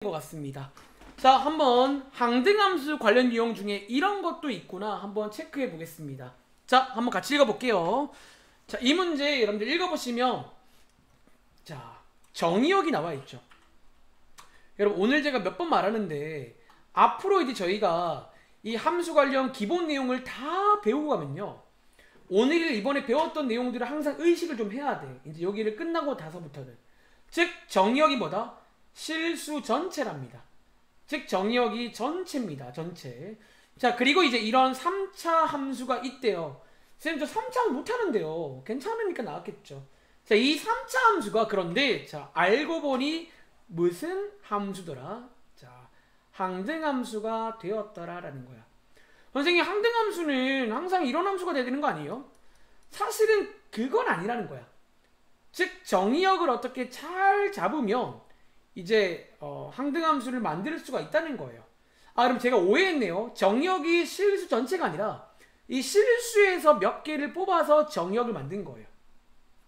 것 같습니다. 자, 한번 항등함수 관련 유형 중에 이런 것도 있구나 한번 체크해 보겠습니다. 자, 한번 같이 읽어볼게요. 자, 이 문제 여러분들 읽어보시면 자, 정의역이 나와 있죠. 여러분 오늘 제가 몇 번 말하는데 앞으로 이제 저희가 이 함수 관련 기본 내용을 다 배우고 가면요, 오늘 이번에 배웠던 내용들을 항상 의식을 좀 해야 돼. 이제 여기를 끝나고 나서부터는. 즉 정의역이 뭐다? 실수 전체랍니다. 즉 정의역이 전체입니다. 전체. 자, 그리고 이제 이런 3차 함수가 있대요. 쌤, 저 3차 못하는데요. 괜찮으니까 나왔겠죠. 자, 이 3차 함수가 그런데 자, 알고 보니 무슨 함수더라? 자, 항등함수가 되었더라라는 거야. 선생님, 항등함수는 항상 이런 함수가 돼야 되는 거 아니에요? 사실은 그건 아니라는 거야. 즉 정의역을 어떻게 잘 잡으면 이제 항등함수를 만들 수가 있다는 거예요. 아, 그럼 제가 오해했네요. 정의역이 실수 전체가 아니라 이 실수에서 몇 개를 뽑아서 정의역을 만든 거예요.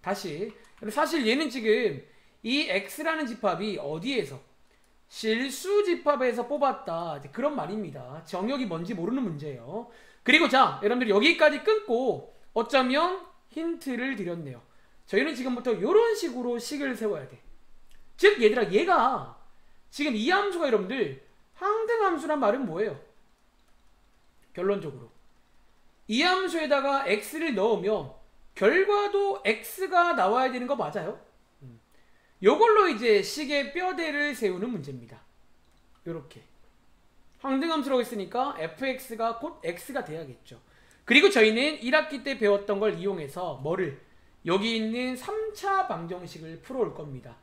다시, 사실 얘는 지금 이 x라는 집합이 어디에서? 실수 집합에서 뽑았다, 그런 말입니다. 정의역이 뭔지 모르는 문제예요. 그리고 자, 여러분들 여기까지 끊고 어쩌면 힌트를 드렸네요. 저희는 지금부터 이런 식으로 식을 세워야 돼. 즉 얘들아, 얘가 지금 이 함수가 여러분들 항등함수란 말은 뭐예요? 결론적으로 이 함수에다가 x를 넣으면 결과도 x가 나와야 되는 거 맞아요? 요걸로 이제 식의 뼈대를 세우는 문제입니다. 요렇게 항등함수라고 했으니까 fx가 곧 x가 돼야겠죠. 그리고 저희는 1학기 때 배웠던 걸 이용해서 뭐를? 여기 있는 3차 방정식을 풀어올 겁니다.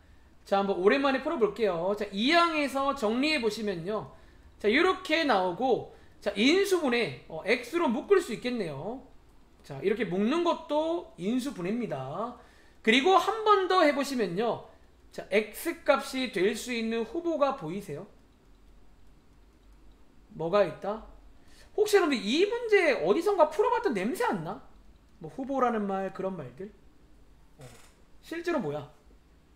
자, 한번 오랜만에 풀어볼게요. 자, 2항에서 정리해 보시면요, 자, 이렇게 나오고, 자, 인수분해 x로 묶을 수 있겠네요. 자, 이렇게 묶는 것도 인수분해입니다. 그리고 한 번 더 해보시면요, 자, x 값이 될 수 있는 후보가 보이세요? 뭐가 있다? 혹시 여러분 이 문제 어디선가 풀어봤던 냄새 안 나? 뭐 후보라는 말, 그런 말들. 실제로 뭐야?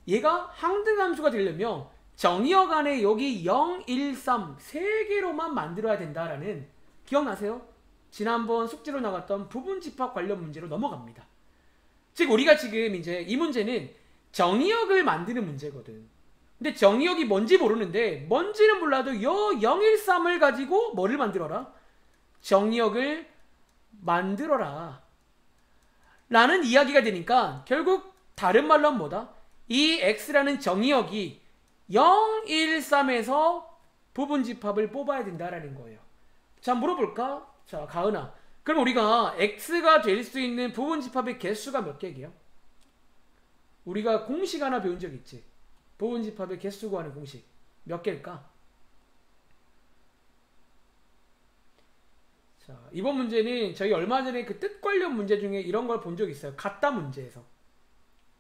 얘가 항등함수가 되려면 정의역 안에 여기 0, 1, 3 3개로만 만들어야 된다라는, 기억나세요? 지난번 숙제로 나갔던 부분집합 관련 문제로 넘어갑니다. 즉 우리가 지금 이제 이 문제는 정의역을 만드는 문제거든. 근데 정의역이 뭔지 모르는데, 뭔지는 몰라도 요 0, 1, 3을 가지고 뭐를 만들어라? 정의역을 만들어라 라는 이야기가 되니까 결국 다른 말로 하면 뭐다? 이 x라는 정의역이 0, 1, 3에서 부분집합을 뽑아야 된다라는 거예요. 자, 물어볼까? 자, 가은아, 그럼 우리가 x가 될 수 있는 부분집합의 개수가 몇 개게요? 우리가 공식 하나 배운 적 있지? 부분집합의 개수 구하는 공식 몇 개일까? 자, 이번 문제는 저희 얼마 전에 그 뜻 관련 문제 중에 이런 걸 본 적 있어요. 같다 문제에서.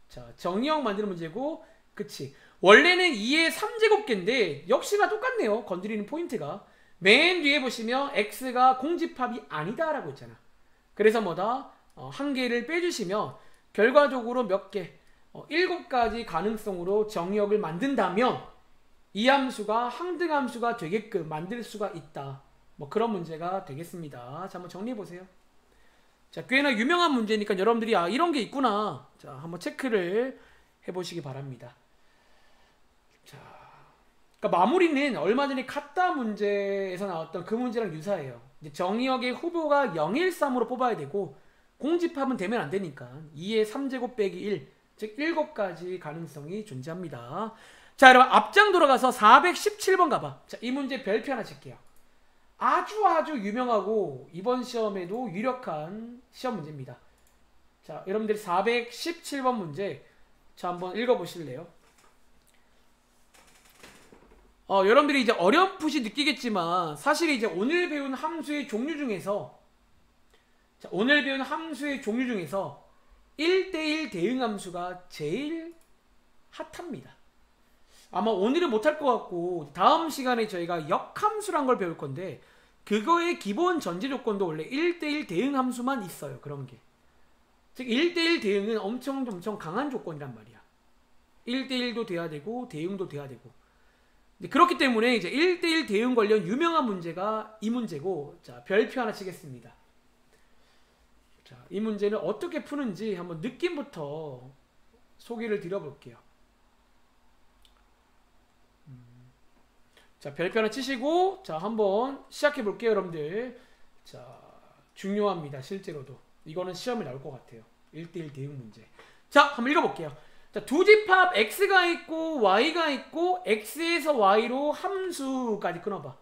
자, 정의역 만드는 문제고, 그치? 원래는 2의 3제곱계인데 역시나 똑같네요. 건드리는 포인트가 맨 뒤에 보시면 x가 공집합이 아니다라고 있잖아. 그래서 뭐다? 한 개를 빼주시면 결과적으로 몇 개? 7가지 가능성으로 정의역을 만든다면 이 함수가 항등함수가 되게끔 만들 수가 있다. 뭐 그런 문제가 되겠습니다. 자, 한번 정리해보세요. 자, 꽤나 유명한 문제니까 여러분들이 아, 이런 게 있구나, 자, 한번 체크를 해보시기 바랍니다. 자, 그러니까 마무리는 얼마 전에 같다 문제에서 나왔던 그 문제랑 유사해요. 이제 정의역의 후보가 0, 1, 3으로 뽑아야 되고 공집합은 되면 안 되니까 2의 3제곱 빼기 1, 즉 7가지 가능성이 존재합니다. 자, 여러분 앞장 돌아가서 417번 가봐. 자, 이 문제 별표 하나 칠게요. 아주 유명하고 이번 시험에도 유력한 시험 문제입니다. 자, 여러분들 417번 문제, 자, 한번 읽어보실래요? 여러분들이 이제 어렴풋이 느끼겠지만 사실 이제 오늘 배운 함수의 종류 중에서, 자, 오늘 배운 함수의 종류 중에서 1대1 대응함수가 제일 핫합니다. 아마 오늘은 못할 것 같고 다음 시간에 저희가 역함수란 걸 배울 건데, 그거의 기본 전제 조건도 원래 1대1 대응 함수만 있어요. 그런 게. 즉 1대1 대응은 엄청 강한 조건이란 말이야. 1대1도 돼야 되고 대응도 돼야 되고. 그렇기 때문에 이제 1대1 대응 관련 유명한 문제가 이 문제고, 자, 별표 하나 치겠습니다. 자, 이 문제는 어떻게 푸는지 한번 느낌부터 소개를 드려볼게요. 자, 별표 하나 치시고, 자, 한번 시작해 볼게요, 여러분들. 자, 중요합니다, 실제로도. 이거는 시험에 나올 것 같아요. 1대1 대응 문제. 자, 한번 읽어볼게요. 자, 두 집합 x가 있고 y가 있고 x에서 y로 함수까지 끊어봐.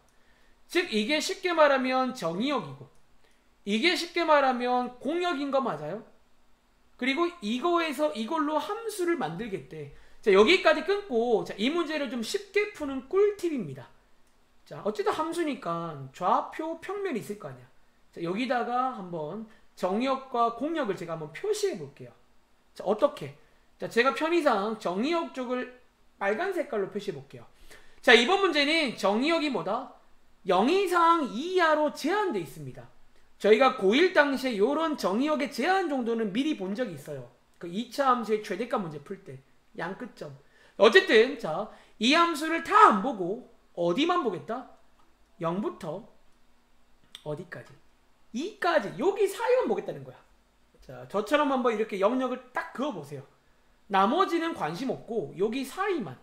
즉 이게 쉽게 말하면 정의역이고 이게 쉽게 말하면 공역인 거 맞아요? 그리고 이거에서 이걸로 함수를 만들겠대. 자, 여기까지 끊고, 자, 이 문제를 좀 쉽게 푸는 꿀팁입니다. 자, 어쨌든 함수니까 좌표 평면이 있을 거 아니야. 자, 여기다가 한번 정의역과 공역을 제가 한번 표시해 볼게요. 자, 어떻게? 자, 제가 편의상 정의역 쪽을 빨간 색깔로 표시해 볼게요. 자, 이번 문제는 정의역이 뭐다? 0 이상 2 이하로 제한되어 있습니다. 저희가 고1 당시에 이런 정의역의 제한 정도는 미리 본 적이 있어요. 그 2차 함수의 최대값 문제 풀 때 양끝점. 어쨌든 자, 이 함수를 다 안 보고 어디만 보겠다? 0부터 어디까지? 2까지 여기 사이만 보겠다는 거야. 자, 저처럼 한번 이렇게 영역을 딱 그어보세요. 나머지는 관심 없고 여기 사이만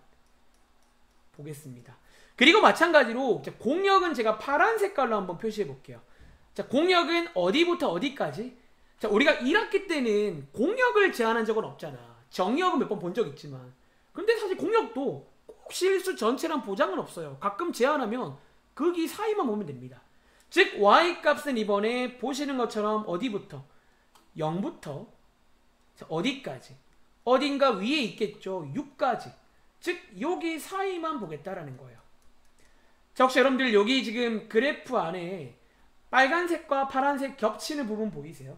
보겠습니다. 그리고 마찬가지로 공역은 제가 파란 색깔로 한번 표시해 볼게요. 자, 공역은 어디부터 어디까지? 자, 우리가 1학기 때는 공역을 제한한 적은 없잖아. 정의역은 몇 번 본 적 있지만, 근데 사실 공역도 꼭 실수 전체란 보장은 없어요. 가끔 제한하면 거기 사이만 보면 됩니다. 즉 y값은 이번에 보시는 것처럼 어디부터? 0부터 어디까지? 어딘가 위에 있겠죠. 6까지. 즉 여기 사이만 보겠다라는 거예요. 자, 혹시 여러분들 여기 지금 그래프 안에 빨간색과 파란색 겹치는 부분 보이세요?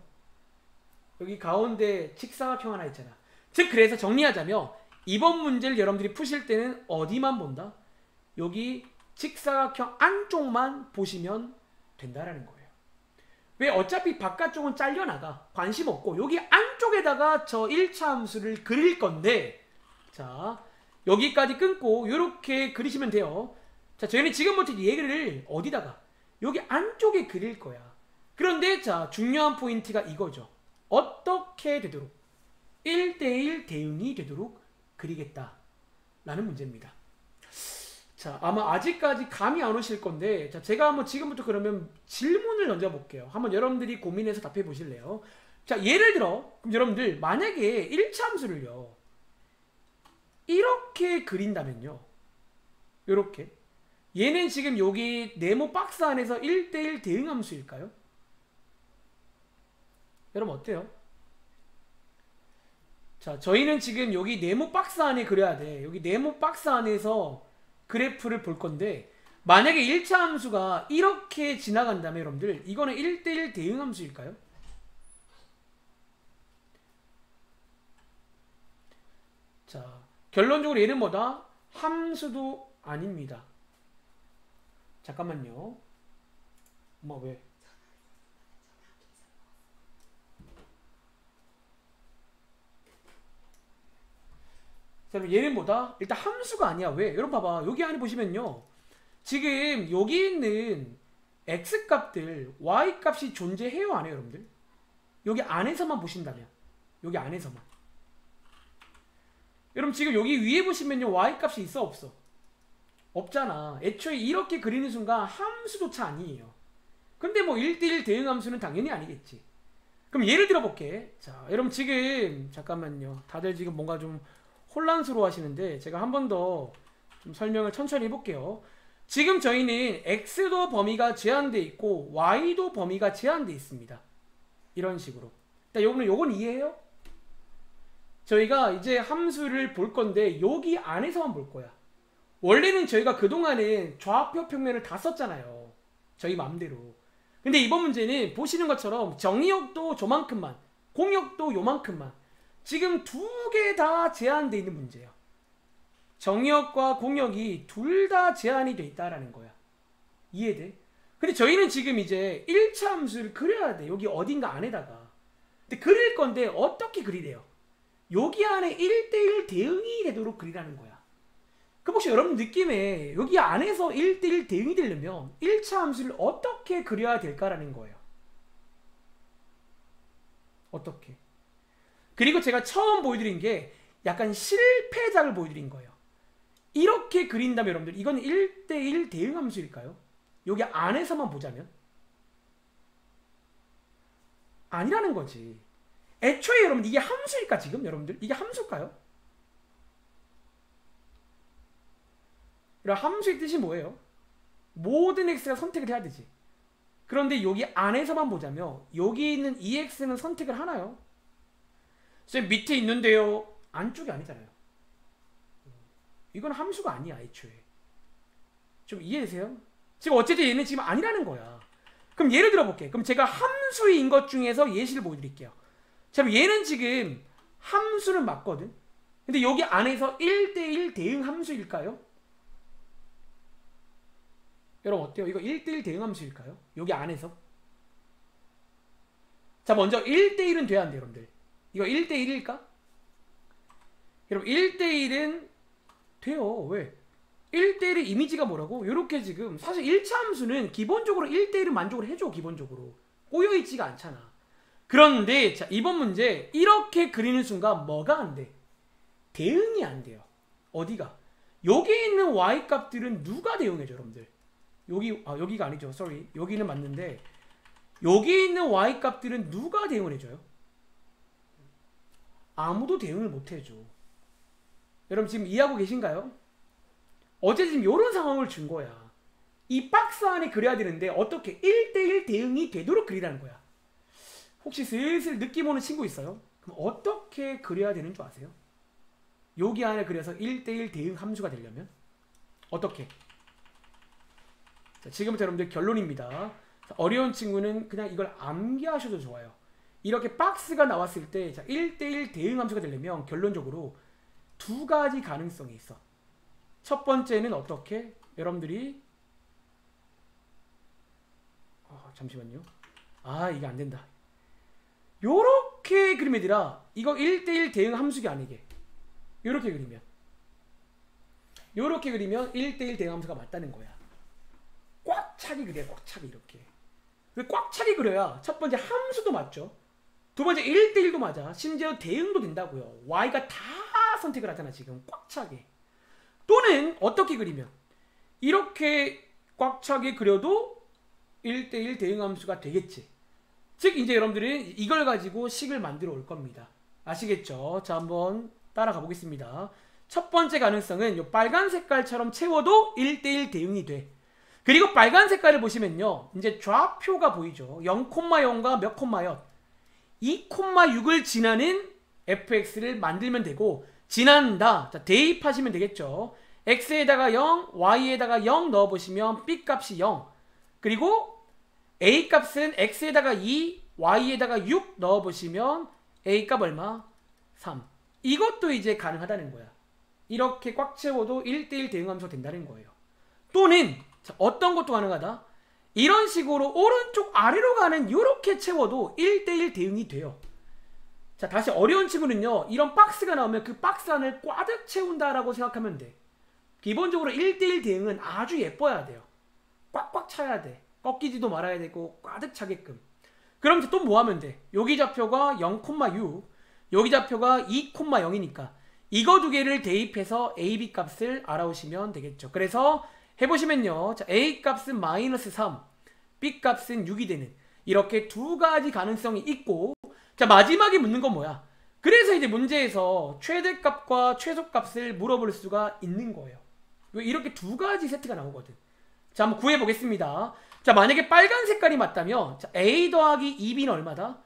여기 가운데 직사각형 하나 있잖아. 즉 그래서 정리하자면 이번 문제를 여러분들이 푸실 때는 어디만 본다? 여기 직사각형 안쪽만 보시면 된다라는 거예요. 왜? 어차피 바깥쪽은 잘려나가. 관심 없고 여기 안쪽에다가 저 1차 함수를 그릴 건데, 자, 여기까지 끊고 이렇게 그리시면 돼요. 자, 저희는 지금부터 얘기를 어디다가? 여기 안쪽에 그릴 거야. 그런데 자, 중요한 포인트가 이거죠. 어떻게 되도록? 1대1 대응이 되도록 그리겠다 라는 문제입니다. 자, 아마 아직까지 감이 안 오실 건데, 자, 제가 한번 지금부터 그러면 질문을 던져볼게요. 한번 여러분들이 고민해서 답해 보실래요? 자, 예를 들어 그럼 여러분들 만약에 1차 함수를요 이렇게 그린다면요, 요렇게 얘는 지금 여기 네모 박스 안에서 1대1 대응 함수일까요? 여러분 어때요? 자, 저희는 지금 여기 네모 박스 안에 그려야 돼. 여기 네모 박스 안에서 그래프를 볼 건데, 만약에 1차 함수가 이렇게 지나간다면 여러분들 이거는 1대1 대응 함수일까요? 자, 결론적으로 얘는 뭐다? 함수도 아닙니다. 잠깐만요. 엄마 왜? 자, 그럼 얘는 뭐다? 일단 함수가 아니야. 왜? 여러분 봐봐. 여기 안에 보시면요, 지금 여기 있는 x값들, y값이 존재해요 안 해요 여러분들? 여기 안에서만 보신다면, 여기 안에서만. 여러분 지금 여기 위에 보시면요, y값이 있어 없어? 없잖아. 애초에 이렇게 그리는 순간 함수조차 아니에요. 근데 뭐 1대1 대응 함수는 당연히 아니겠지. 그럼 예를 들어 볼게. 자, 여러분 지금 잠깐만요. 다들 지금 뭔가 좀 혼란스러워 하시는데 제가 한 번 더 좀 설명을 천천히 해볼게요. 지금 저희는 x도 범위가 제한되어 있고 y도 범위가 제한되어 있습니다. 이런 식으로. 요건 이해해요? 저희가 이제 함수를 볼 건데 여기 안에서만 볼 거야. 원래는 저희가 그동안은 좌표 평면을 다 썼잖아요. 저희 마음대로. 근데 이번 문제는 보시는 것처럼 정의역도 저만큼만, 공역도 요만큼만, 지금 두 개 다 제한되어 있는 문제예요. 정의역과 공역이 둘 다 제한이 돼 있다라는 거야. 이해돼? 근데 저희는 지금 이제 1차 함수를 그려야 돼. 여기 어딘가 안에다가. 근데 그릴 건데 어떻게 그리래요? 여기 안에 1대1 대응이 되도록 그리라는 거야. 그럼 혹시 여러분 느낌에 여기 안에서 1대1 대응이 되려면 1차 함수를 어떻게 그려야 될까라는 거예요. 어떻게? 그리고 제가 처음 보여드린 게 약간 실패작을 보여드린 거예요. 이렇게 그린다면 여러분들 이건 1대1 대응 함수일까요? 여기 안에서만 보자면 아니라는 거지. 애초에 여러분 이게 함수일까 지금 여러분들? 이게 함수일까요? 그럼 함수의 뜻이 뭐예요? 모든 x가 선택을 해야 되지. 그런데 여기 안에서만 보자면 여기 있는 EX는 선택을 하나요? 쌤 밑에 있는데요. 안쪽이 아니잖아요. 이건 함수가 아니야 애초에. 좀 이해되세요? 지금 어쨌든 얘는 지금 아니라는 거야. 그럼 예를 들어볼게. 그럼 제가 함수인 것 중에서 예시를 보여드릴게요. 자, 얘는 지금 함수는 맞거든. 근데 여기 안에서 1대1 대응 함수일까요? 여러분 어때요? 이거 1대1 대응 함수일까요? 여기 안에서? 자, 먼저 1대1은 돼야 안 돼요, 여러분들? 이거 1대1일까? 여러분 1대1은 돼요. 왜? 1대1의 이미지가 뭐라고? 요렇게 지금 사실 1차 함수는 기본적으로 1대1은 만족을 해줘. 기본적으로 꼬여있지가 않잖아. 그런데 자, 이번 문제 이렇게 그리는 순간 뭐가 안 돼? 대응이 안 돼요. 어디가? 여기 있는 y값들은 누가 대응해줘 여러분들? 여기가 아니죠. sorry. 여기는 맞는데 여기 있는 y값들은 누가 대응을 해줘요? 아무도 대응을 못 해줘. 여러분 지금 이해하고 계신가요? 어제 지금 이런 상황을 준 거야. 이 박스 안에 그려야 되는데 어떻게 1대1 대응이 되도록 그리라는 거야. 혹시 슬슬 느낌 오는 친구 있어요? 그럼 어떻게 그려야 되는 줄 아세요? 여기 안에 그려서 1대1 대응 함수가 되려면 어떻게? 자, 지금부터 여러분들 결론입니다. 자, 어려운 친구는 그냥 이걸 암기하셔도 좋아요. 이렇게 박스가 나왔을 때 자, 1대1 대응 함수가 되려면 결론적으로 두 가지 가능성이 있어. 첫 번째는 어떻게? 여러분들이 잠시만요. 이게 안 된다. 요렇게 그리면 얘들아 이거 1대1 대응 함수가 아니게 요렇게 그리면 1대1 대응 함수가 맞다는 거야. 꽉 차게 그려. 꽉 차게 이렇게. 꽉 차게 그려야 첫 번째 함수도 맞죠. 두 번째 1대1도 맞아. 심지어 대응도 된다고요. y가 다 선택을 하잖아 지금. 꽉 차게. 또는 어떻게 그리면 이렇게 꽉 차게 그려도 1대1 대응 함수가 되겠지. 즉 이제 여러분들이 이걸 가지고 식을 만들어 올 겁니다. 아시겠죠? 자, 한번 따라가 보겠습니다. 첫 번째 가능성은 이 빨간 색깔처럼 채워도 1대1 대응이 돼. 그리고 빨간 색깔을 보시면요. 이제 좌표가 보이죠. 0,0과 몇 콤마요? 2,6을 지나는 fx를 만들면 되고 지난다. 자, 대입하시면 되겠죠. x에다가 0, y에다가 0 넣어보시면 b값이 0. 그리고 a값은 x에다가 2, y에다가 6 넣어보시면 a값 얼마? 3. 이것도 이제 가능하다는 거야. 이렇게 꽉 채워도 1대1 대응함수가 된다는 거예요. 또는 자, 어떤 것도 가능하다? 이런 식으로 오른쪽 아래로 가는 이렇게 채워도 1대1 대응이 돼요. 자, 다시 어려운 친구는요. 이런 박스가 나오면 그 박스 안을 꽉 채운다라고 생각하면 돼. 기본적으로 1대1 대응은 아주 예뻐야 돼요. 꽉꽉 차야 돼. 꺾이지도 말아야 되고 꽉 차게끔. 그럼 이제 또 뭐 하면 돼? 여기 좌표가 0,6, 여기 좌표가 2,0이니까 이거 두 개를 대입해서 AB 값을 알아오시면 되겠죠. 그래서 해보시면요. 자, A 값은 -3, B 값은 6이 되는 이렇게 두 가지 가능성이 있고 자, 마지막에 묻는 건 뭐야? 그래서 이제 문제에서 최대값과 최소값을 물어볼 수가 있는 거예요. 이렇게 두 가지 세트가 나오거든. 자, 한번 구해보겠습니다. 자, 만약에 빨간 색깔이 맞다면 자, A 더하기 2B는 얼마다?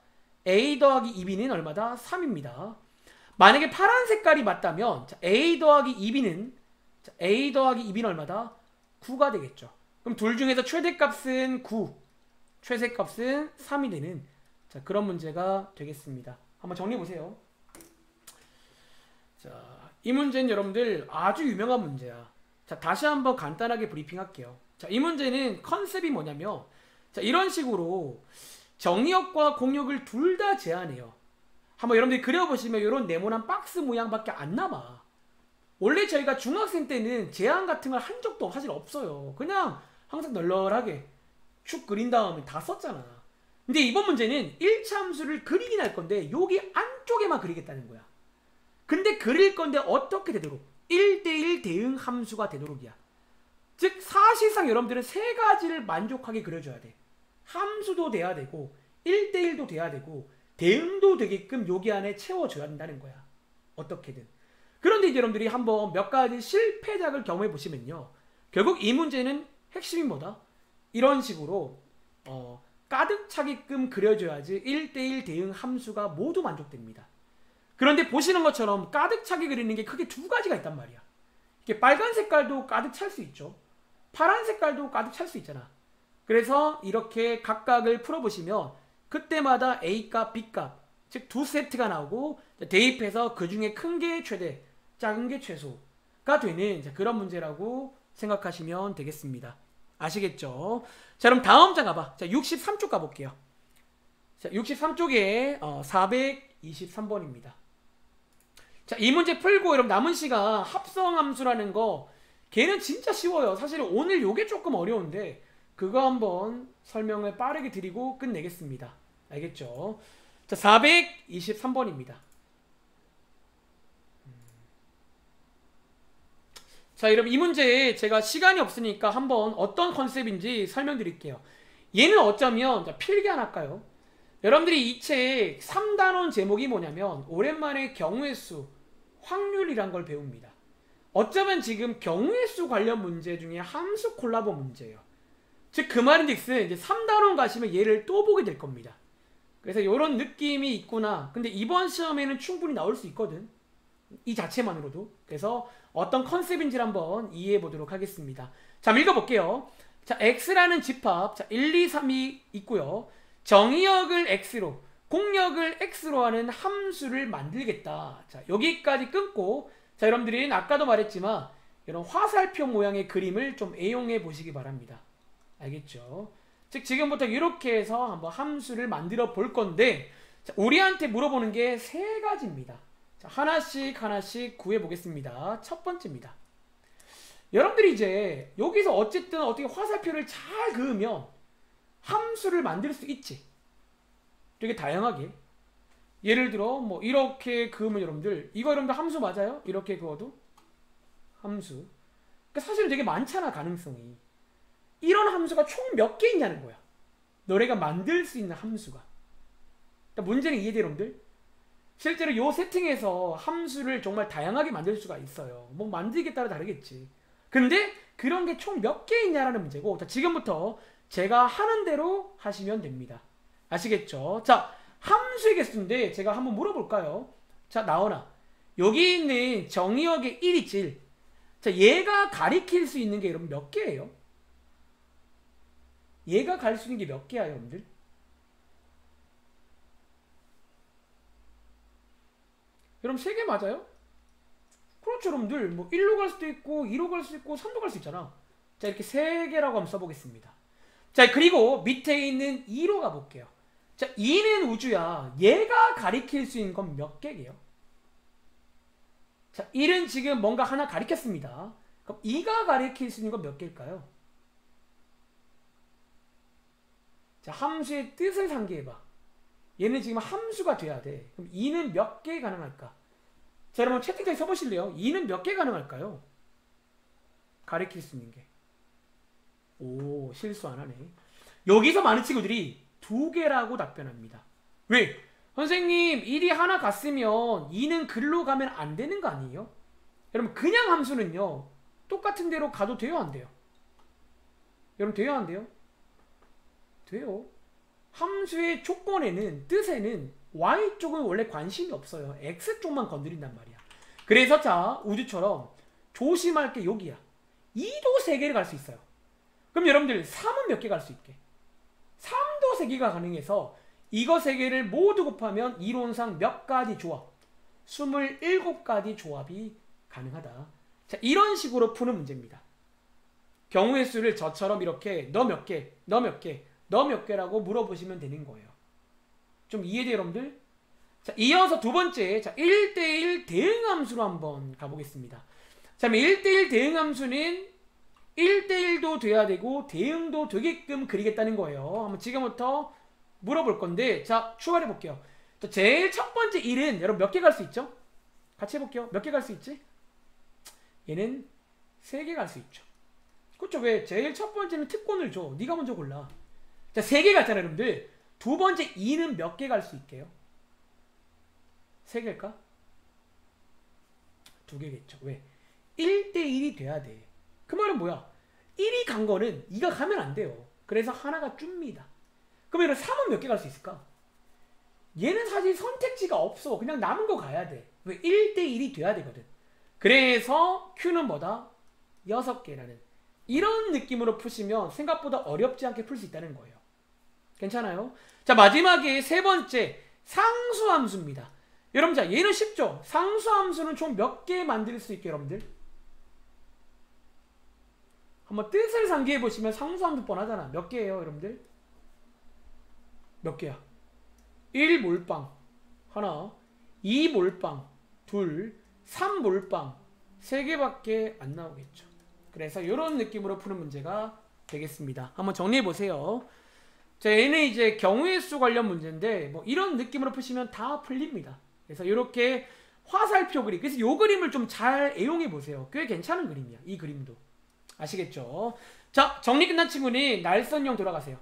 A 더하기 2B는 얼마다? 3입니다. 만약에 파란 색깔이 맞다면 자, A 더하기 2B는 얼마다? 9가 되겠죠. 그럼 둘 중에서 최대값은 9, 최대값은 3이 되는 자, 그런 문제가 되겠습니다. 한번 정리해보세요. 자, 이 문제는 여러분들 아주 유명한 문제야. 자, 다시 한번 간단하게 브리핑할게요. 자, 이 문제는 컨셉이 뭐냐면 자, 이런 식으로 정의역과 공역을 둘 다 제한해요. 한번 여러분들이 그려보시면 이런 네모난 박스 모양밖에 안 남아. 원래 저희가 중학생 때는 제한 같은 걸 한 적도 사실 없어요. 그냥 항상 널널하게 축 그린 다음에 다 썼잖아. 근데 이번 문제는 1차 함수를 그리긴 할 건데 여기 안쪽에만 그리겠다는 거야. 근데 그릴 건데 어떻게 되도록? 1대1 대응 함수가 되도록이야. 즉 사실상 여러분들은 세 가지를 만족하게 그려줘야 돼. 함수도 돼야 되고 1대1도 돼야 되고 대응도 되게끔 여기 안에 채워줘야 된다는 거야. 어떻게든. 그런데 이제 여러분들이 한번 몇 가지 실패작을 경험해 보시면요. 결국 이 문제는 핵심이 뭐다? 이런 식으로 가득 차게끔 그려줘야지 1대1 대응 함수가 모두 만족됩니다. 그런데 보시는 것처럼 가득 차게 그리는 게 크게 두 가지가 있단 말이야. 이렇게 빨간 색깔도 가득 찰 수 있죠. 파란 색깔도 가득 찰 수 있잖아. 그래서 이렇게 각각을 풀어보시면 그때마다 A값, B값 즉 두 세트가 나오고 대입해서 그 중에 큰 게 최대, 작은 게 최소가 되는 그런 문제라고 생각하시면 되겠습니다. 아시겠죠? 자, 그럼 다음 장 가봐. 자, 63쪽 가볼게요. 자, 63쪽에 423번입니다. 자, 이 문제 풀고 여러분 남은 시간 합성함수라는 거 걔는 진짜 쉬워요. 사실 오늘 요게 조금 어려운데 그거 한번 설명을 빠르게 드리고 끝내겠습니다. 알겠죠? 자, 423번입니다. 자, 여러분 이 문제 제가 시간이 없으니까 한번 어떤 컨셉인지 설명드릴게요. 얘는 어쩌면 필기 하나 할까요? 여러분들이 이 책 3단원 제목이 뭐냐면 오랜만에 경우의 수, 확률이란 걸 배웁니다. 어쩌면 지금 경우의 수 관련 문제 중에 함수 콜라보 문제예요. 즉 그 말인즉슨 이제 3단원 가시면 얘를 또 보게 될 겁니다. 그래서 이런 느낌이 있구나. 근데 이번 시험에는 충분히 나올 수 있거든. 이 자체만으로도. 그래서 어떤 컨셉인지를 한번 이해해 보도록 하겠습니다. 자, 읽어볼게요. 자, x라는 집합, 자, 1, 2, 3이 있고요. 정의역을 x로, 공역을 x로 하는 함수를 만들겠다. 자, 여기까지 끊고, 자, 여러분들이 아까도 말했지만 이런 화살표 모양의 그림을 좀 애용해 보시기 바랍니다. 알겠죠? 즉 지금부터 이렇게 해서 한번 함수를 만들어 볼 건데, 자, 우리한테 물어보는 게 세 가지입니다. 자, 하나씩 구해 보겠습니다. 첫 번째입니다. 여러분들이 이제 여기서 어쨌든 어떻게 화살표를 잘 그으면 함수를 만들 수 있지. 되게 다양하게. 예를 들어 뭐 이렇게 그으면 여러분들 이거 여러분들 함수 맞아요? 이렇게 그어도 함수. 그러니까 사실은 되게 많잖아, 가능성이. 이런 함수가 총 몇 개 있냐는 거야. 너네가 만들 수 있는 함수가. 그러니까 문제는 이해돼, 여러분들? 실제로 이 세팅에서 함수를 정말 다양하게 만들 수가 있어요. 뭐 만들기에 따라 다르겠지. 근데 그런 게 총 몇 개 있냐라는 문제고, 자, 지금부터 제가 하는 대로 하시면 됩니다. 아시겠죠? 자, 함수의 개수인데 제가 한번 물어볼까요? 자, 나오나. 여기 있는 정의역의 1이지 1. 자, 얘가 가리킬 수 있는 게 여러분 몇 개예요? 얘가 가릴 수 있는 게 몇 개야, 여러분들? 여러분 3개 맞아요? 그렇죠, 여러분들. 뭐 1로 갈 수도 있고 2로 갈 수도 있고 3로 갈 수 있잖아. 자, 이렇게 3개라고 한번 써보겠습니다. 자, 그리고 밑에 있는 2로 가볼게요. 자, 2는 우주야. 얘가 가리킬 수 있는 건 몇 개게요? 자, 1은 지금 뭔가 하나 가리켰습니다. 그럼 2가 가리킬 수 있는 건 몇 개일까요? 자, 함수의 뜻을 상기해봐. 얘는 지금 함수가 돼야 돼. 그럼 2는 몇 개 가능할까? 자, 여러분 채팅창에 써보실래요? 2는 몇 개 가능할까요? 가리킬 수 있는 게. 오, 실수 안 하네. 여기서 많은 친구들이 2개라고 답변합니다. 왜? 선생님, 1이 하나 갔으면 2는 글로 가면 안 되는 거 아니에요? 여러분, 그냥 함수는요, 똑같은 대로 가도 돼요, 안 돼요? 여러분, 돼요, 안 돼요? 돼요. 함수의 조건에는, 뜻에는 Y쪽은 원래 관심이 없어요. X쪽만 건드린단 말이야. 그래서 자, 우주처럼 조심할 게 여기야. 2도 3개를 갈 수 있어요. 그럼 여러분들 3은 몇 개 갈 수 있게? 3도 3개가 가능해서 이거 3개를 모두 곱하면 이론상 몇 가지 조합? 27가지 조합이 가능하다. 자, 이런 식으로 푸는 문제입니다. 경우의 수를 저처럼 이렇게 너 몇 개, 너 몇 개, 너 몇 개라고 물어보시면 되는 거예요. 좀 이해돼요, 여러분들? 자, 이어서 두 번째, 자, 1대1 대응함수로 한번 가보겠습니다. 자, 1대1 대응 함수는 1대1도 돼야 되고 대응도 되게끔 그리겠다는 거예요. 한번 지금부터 물어볼 건데, 자, 출발해 볼게요. 자, 제일 첫 번째 1은 여러분 몇 개 갈 수 있죠? 같이 해볼게요. 몇 개 갈 수 있지? 얘는 3개 갈 수 있죠. 그렇죠? 왜? 제일 첫 번째는 특권을 줘. 네가 먼저 골라. 자, 3개 갔잖아요, 여러분들. 두 번째 2는 몇 개 갈 수 있게요? 3개일까? 2개겠죠. 왜? 1대1이 돼야 돼. 그 말은 뭐야? 1이 간 거는 2가 가면 안 돼요. 그래서 하나가 줍니다. 그러면 3은 몇 개 갈 수 있을까? 얘는 사실 선택지가 없어. 그냥 남은 거 가야 돼. 왜? 1대1이 돼야 되거든. 그래서 Q는 뭐다? 6개라는 이런 느낌으로 푸시면 생각보다 어렵지 않게 풀 수 있다는 거예요. 괜찮아요? 자, 마지막에 세 번째 상수함수입니다. 여러분, 자, 얘는 쉽죠? 상수함수는 총 몇 개 만들 수 있게 여러분들? 한번 뜻을 상기해 보시면 상수함수 뻔하잖아. 몇 개예요, 여러분들? 몇 개야? 1 몰빵 하나, 2 몰빵 둘, 3 몰빵 3개밖에 안 나오겠죠. 그래서 이런 느낌으로 푸는 문제가 되겠습니다. 한번 정리해 보세요. 자, 얘는 이제 경우의 수 관련 문제인데 뭐 이런 느낌으로 푸시면 다 풀립니다. 그래서 이렇게 화살표 그림, 그래서 이 그림을 좀 잘 애용해 보세요. 꽤 괜찮은 그림이야, 이 그림도. 아시겠죠? 자, 정리 끝난 친구는 날선형 돌아가세요.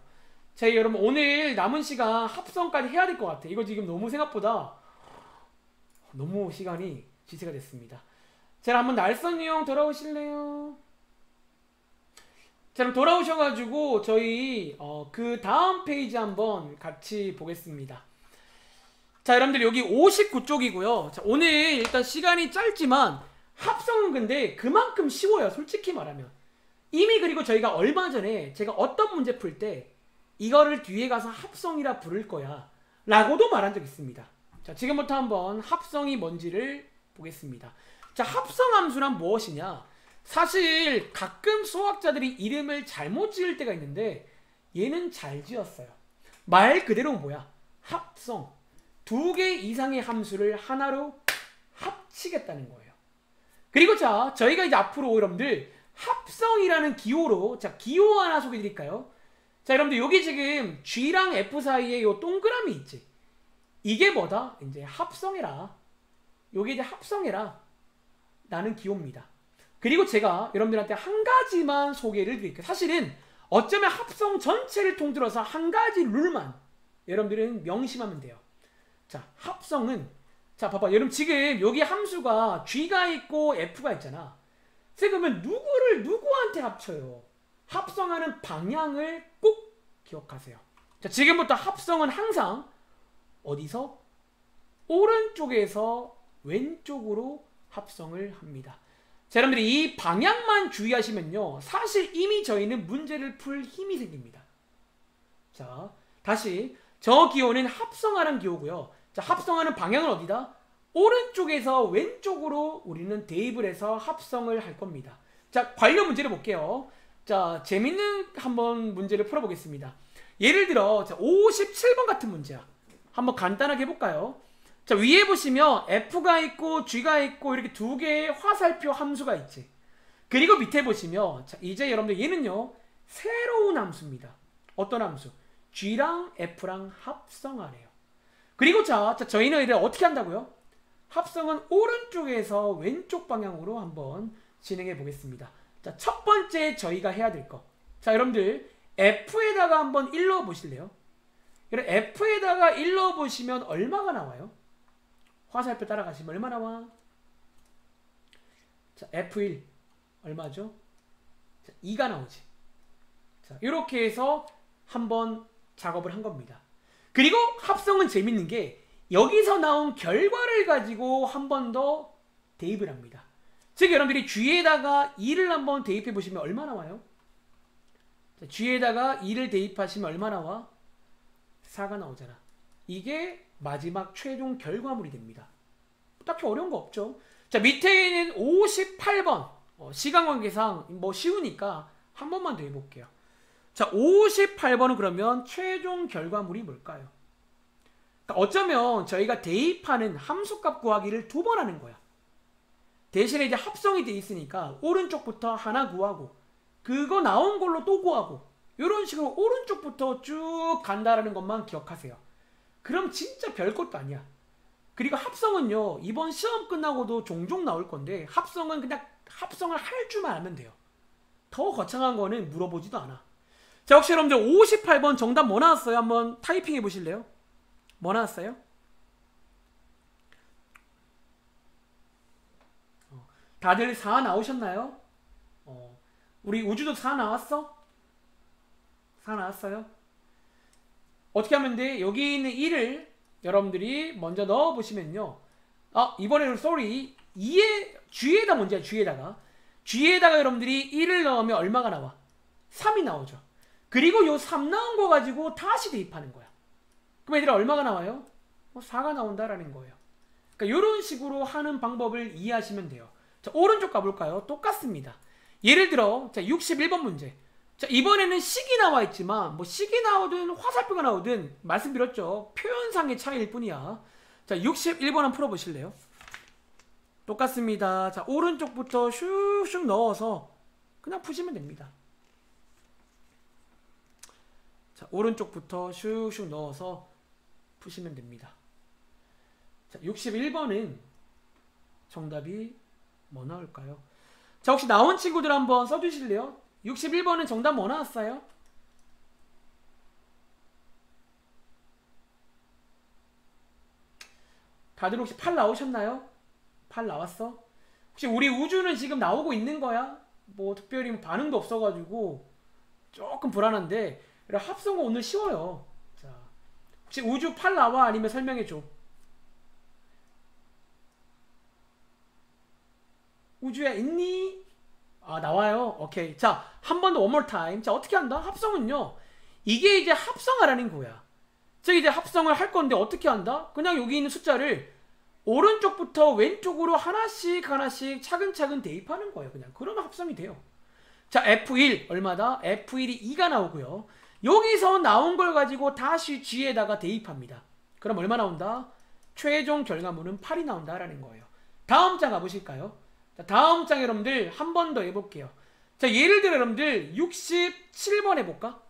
자, 여러분 오늘 남은 시간 합성까지 해야 될 것 같아. 이거 지금 너무 생각보다 너무 시간이 지체가 됐습니다. 자, 한번 날선형 돌아오실래요? 자, 그럼 돌아오셔가지고 저희 그 다음 페이지 한번 같이 보겠습니다. 자, 여러분들 여기 59쪽이고요. 자, 오늘 일단 시간이 짧지만 합성은 근데 그만큼 쉬워요. 솔직히 말하면. 이미 그리고 저희가 얼마 전에 제가 어떤 문제 풀 때 이거를 뒤에 가서 합성이라 부를 거야 라고도 말한 적 있습니다. 자, 지금부터 한번 합성이 뭔지를 보겠습니다. 자, 합성함수란 무엇이냐? 사실 가끔 수학자들이 이름을 잘못 지을 때가 있는데 얘는 잘 지었어요. 말 그대로 뭐야? 합성. 2개 이상의 함수를 하나로 합치겠다는 거예요. 그리고 자, 저희가 이제 앞으로 여러분들 합성이라는 기호로, 자, 기호 하나 소개해 드릴까요? 자, 여러분들 여기 지금 G랑 F 사이에 요 동그라미 있지? 이게 뭐다? 이제 합성해라. 요게 이제 합성해라 라는 기호입니다. 그리고 제가 여러분들한테 한 가지만 소개를 드릴게요. 사실은 어쩌면 합성 전체를 통틀어서 한 가지 룰만 여러분들은 명심하면 돼요. 자, 합성은, 자, 봐봐. 여러분 지금 여기 함수가 G가 있고 F가 있잖아. 그러면 누구를 누구한테 합쳐요? 합성하는 방향을 꼭 기억하세요. 자, 지금부터 합성은 항상 어디서? 오른쪽에서 왼쪽으로 합성을 합니다. 자, 여러분들이 이 방향만 주의하시면요, 사실 이미 저희는 문제를 풀 힘이 생깁니다. 자, 다시 저 기호는 합성하는 기호고요. 자, 합성하는 방향은 어디다? 오른쪽에서 왼쪽으로 우리는 대입을 해서 합성을 할 겁니다. 자, 관련 문제를 볼게요. 자, 재밌는 한번 문제를 풀어보겠습니다. 예를 들어, 자, 57번 같은 문제야. 한번 간단하게 해볼까요? 자, 위에 보시면 F가 있고 G가 있고 이렇게 2개의 화살표 함수가 있지. 그리고 밑에 보시면, 자, 이제 여러분들 얘는요, 새로운 함수입니다. 어떤 함수? G랑 F랑 합성하래요. 그리고 자, 저희는 이를 어떻게 한다고요? 합성은 오른쪽에서 왼쪽 방향으로 한번 진행해 보겠습니다. 자, 첫 번째 저희가 해야 될 거. 자, 여러분들 F에다가 한번 1 넣어 보실래요? 여러분 F에다가 1 넣어 보시면 얼마가 나와요? 화살표 따라가시면 얼마 나와? 자, F1 얼마죠? 자, 2가 나오지. 자, 이렇게 해서 한번 작업을 한 겁니다. 그리고 합성은 재밌는 게 여기서 나온 결과를 가지고 한 번 더 대입을 합니다. 즉 여러분들이 G에다가 2를 한번 대입해 보시면 얼마 나와요? 자, G에다가 2를 대입하시면 얼마 나와? 4가 나오잖아. 이게 마지막 최종 결과물이 됩니다. 딱히 어려운 거 없죠. 자, 밑에 있는 58번 시간 관계상 뭐 쉬우니까 한 번만 더 해볼게요. 자, 58번은 그러면 최종 결과물이 뭘까요? 그러니까 어쩌면 저희가 대입하는 함수값 구하기를 2번 하는 거야. 대신에 이제 합성이 돼 있으니까 오른쪽부터 하나 구하고 그거 나온 걸로 또 구하고 이런 식으로 오른쪽부터 쭉 간다라는 것만 기억하세요. 그럼 진짜 별것도 아니야. 그리고 합성은요, 이번 시험 끝나고도 종종 나올 건데 합성은 그냥 합성을 할 줄만 알면 돼요. 더 거창한 거는 물어보지도 않아. 자, 혹시 여러분들 58번 정답 뭐 나왔어요? 한번 타이핑 해보실래요? 뭐 나왔어요? 다들 4 나오셨나요? 우리 우주도 4 나왔어? 4 나왔어요? 어떻게 하면 돼? 여기 있는 1을 여러분들이 먼저 넣어보시면요. 이번에는 sorry. 2에, G에다 먼저 G에다가 여러분들이 1을 넣으면 얼마가 나와? 3이 나오죠. 그리고 요 3 나온 거 가지고 다시 대입하는 거야. 그럼 얘들아 얼마가 나와요? 4가 나온다라는 거예요. 그러니까 이런 식으로 하는 방법을 이해하시면 돼요. 자, 오른쪽 가볼까요? 똑같습니다. 예를 들어, 자, 61번 문제. 자, 이번에는 식이 나와 있지만, 뭐, 식이 나오든 화살표가 나오든, 말씀드렸죠. 표현상의 차이일 뿐이야. 자, 61번 한번 풀어보실래요? 똑같습니다. 자, 오른쪽부터 슉슉 넣어서 그냥 푸시면 됩니다. 자, 오른쪽부터 슉슉 넣어서 푸시면 됩니다. 자, 61번은 정답이 뭐 나올까요? 자, 혹시 나온 친구들 한번 써주실래요? 61번은 정답 뭐 나왔어요? 다들 혹시 8 나오셨나요? 8 나왔어? 혹시 우리 우주는 지금 나오고 있는 거야? 뭐 특별히 반응도 없어가지고 조금 불안한데 합성은 오늘 쉬워요. 자, 혹시 우주 8 나와? 아니면 설명해줘. 우주야 있니? 나와요. 오케이. 자, 한 번 더 one more time. 자, 어떻게 한다? 합성은요, 이게 이제 합성하라는 거야. 즉 이제 합성을 할 건데 어떻게 한다? 그냥 여기 있는 숫자를 오른쪽부터 왼쪽으로 하나씩 차근차근 대입하는 거예요. 그냥 그러면 합성이 돼요. 자, F1 얼마다? F1이 2가 나오고요. 여기서 나온 걸 가지고 다시 G에다가 대입합니다. 그럼 얼마 나온다? 최종 결과물은 8이 나온다라는 거예요. 다음 장 가보실까요? 자, 다음 장 여러분들 한 번 더 해볼게요. 자, 예를 들어 여러분들 67번 해볼까?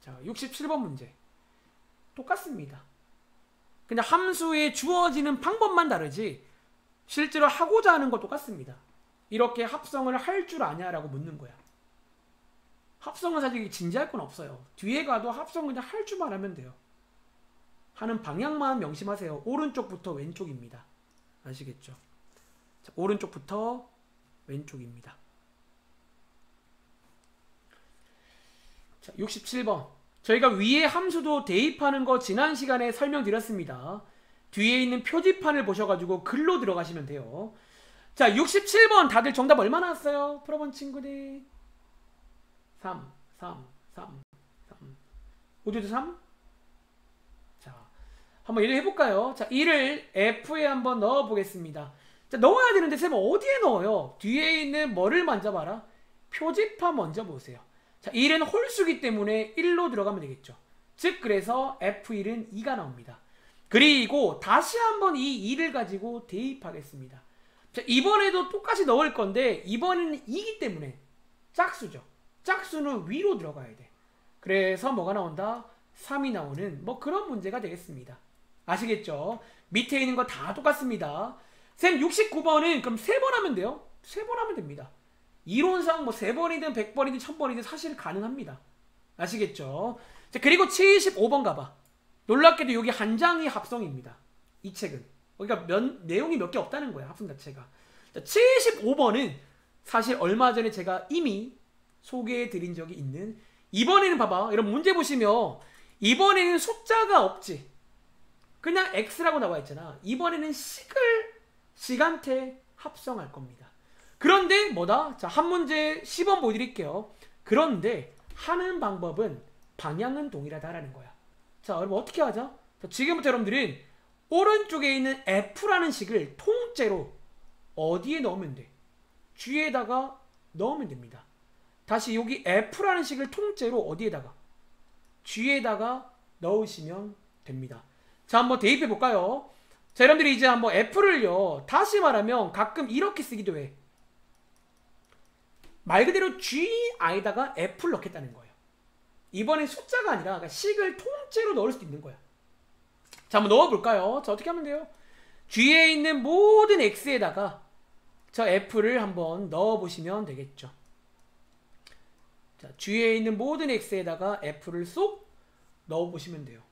자, 67번 문제 똑같습니다. 그냥 함수에 주어지는 방법만 다르지 실제로 하고자 하는 거 똑같습니다. 이렇게 합성을 할 줄 아냐라고 묻는 거야. 합성은 사실 진지할 건 없어요. 뒤에 가도 합성은 그냥 할 줄만 하면 돼요. 하는 방향만 명심하세요. 오른쪽부터 왼쪽입니다. 아시겠죠? 자, 오른쪽부터 왼쪽입니다. 자, 67번. 저희가 위에 함수도 대입하는 거 지난 시간에 설명드렸습니다. 뒤에 있는 표지판을 보셔가지고 글로 들어가시면 돼요. 자, 67번 다들 정답 얼마 나왔어요? 풀어본 친구들. 3. 우주도 3? 자, 한번 얘를 해볼까요? 자, 1을 F에 한번 넣어보겠습니다. 자, 넣어야 되는데 쌤 어디에 넣어요? 뒤에 있는 뭐를 만져봐라? 표지판 먼저 보세요. 자, 1은 홀수기 때문에 1로 들어가면 되겠죠. 즉 그래서 F1은 2가 나옵니다. 그리고 다시 한번 이 2를 가지고 대입하겠습니다. 자, 이번에도 똑같이 넣을 건데 이번에는 2기 때문에 짝수죠. 짝수는 위로 들어가야 돼. 그래서 뭐가 나온다? 3이 나오는 뭐 그런 문제가 되겠습니다. 아시겠죠? 밑에 있는 거 다 똑같습니다. 쌤 69번은 그럼 3번 하면 돼요? 3번 하면 됩니다. 이론상 뭐 3번이든 100번이든 1000번이든 사실 가능합니다. 아시겠죠? 자, 그리고 75번 가봐. 놀랍게도 여기 한 장이 합성입니다. 이 책은. 그러니까 내용이 몇 개 없다는 거야. 합성 자체가. 자, 75번은 사실 얼마 전에 제가 이미 소개해 드린 적이 있는, 이번에는 봐봐. 여러분 문제 보시면 이번에는 숫자가 없지. 그냥 X라고 나와 있잖아. 이번에는 시간대 합성할 겁니다. 그런데 뭐다? 자, 한 문제 10번 보여드릴게요. 그런데 하는 방법은 방향은 동일하다라는 거야. 자, 여러분 어떻게 하자? 자, 지금부터 여러분들은 오른쪽에 있는 F라는 식을 통째로 어디에 넣으면 돼? G에다가 넣으면 됩니다. 다시 여기 F라는 식을 통째로 어디에다가? G에다가 넣으시면 됩니다. 자, 한번 대입해 볼까요? 자, 여러분들이 이제 한번 F를요, 다시 말하면 가끔 이렇게 쓰기도 해. 말 그대로 GI에다가 F를 넣겠다는 거예요. 이번엔 숫자가 아니라 식을 통째로 넣을 수도 있는 거야. 자, 한번 넣어볼까요? 자, 어떻게 하면 돼요? G에 있는 모든 X에다가 저 F를 한번 넣어보시면 되겠죠. 자, G에 있는 모든 X에다가 F를 쏙 넣어보시면 돼요.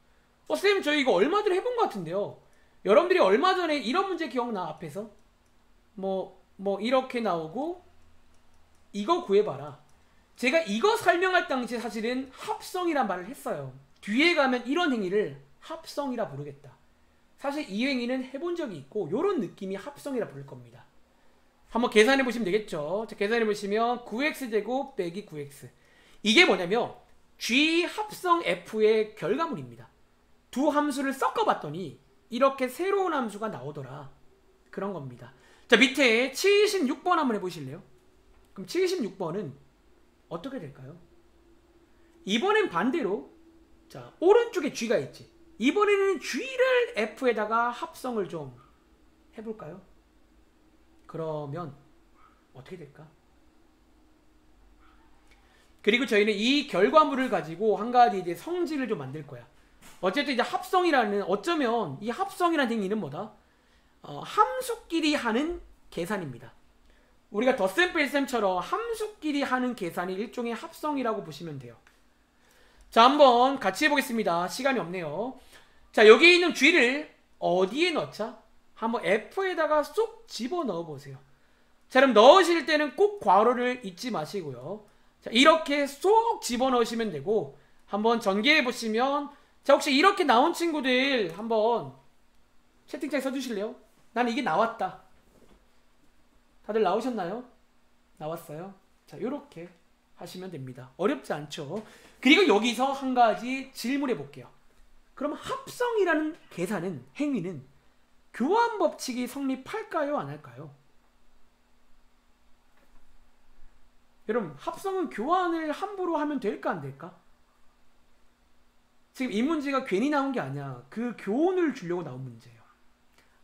쌤, 저 이거 얼마 전에 해본 것 같은데요. 여러분들이 얼마 전에 이런 문제 기억나? 앞에서 뭐 이렇게 나오고 이거 구해봐라. 제가 이거 설명할 당시에 사실은 합성이란 말을 했어요. 뒤에 가면 이런 행위를 합성이라 부르겠다. 사실 이 행위는 해본 적이 있고 요런 느낌이 합성이라 부를 겁니다. 한번 계산해 보시면 되겠죠. 자, 계산해 보시면 9x제곱 빼기 9x. 이게 뭐냐면 G 합성 F의 결과물입니다. 두 함수를 섞어봤더니 이렇게 새로운 함수가 나오더라. 그런 겁니다. 자, 밑에 76번 한번 해보실래요? 그럼 76번은 어떻게 될까요? 이번엔 반대로, 자, 오른쪽에 G가 있지. 이번에는 G를 F에다가 합성을 좀 해볼까요? 그러면 어떻게 될까? 그리고 저희는 이 결과물을 가지고 한 가지 이제 성질을 좀 만들 거야. 어쨌든 이제 합성이라는, 어쩌면 이 합성이라는 행위는 뭐다? 함수끼리 하는 계산입니다. 우리가 덧셈 뺄셈처럼 함수끼리 하는 계산이 일종의 합성이라고 보시면 돼요. 자, 한번 같이 해보겠습니다. 시간이 없네요. 자, 여기 있는 G를 어디에 넣자? 한번 F에다가 쏙 집어넣어 보세요. 자, 그럼 넣으실 때는 꼭 괄호를 잊지 마시고요. 자, 이렇게 쏙 집어넣으시면 되고, 한번 전개해 보시면, 자, 혹시 이렇게 나온 친구들 한번 채팅창에 써주실래요? 나는 이게 나왔다. 다들 나오셨나요? 나왔어요? 자, 요렇게 하시면 됩니다. 어렵지 않죠? 그리고 여기서 한 가지 질문해 볼게요. 그럼 합성이라는 계산은, 행위는 교환 법칙이 성립할까요? 안 할까요? 여러분, 합성은 교환을 함부로 하면 될까 안 될까? 지금 이 문제가 괜히 나온 게 아니야. 그 교훈을 주려고 나온 문제예요.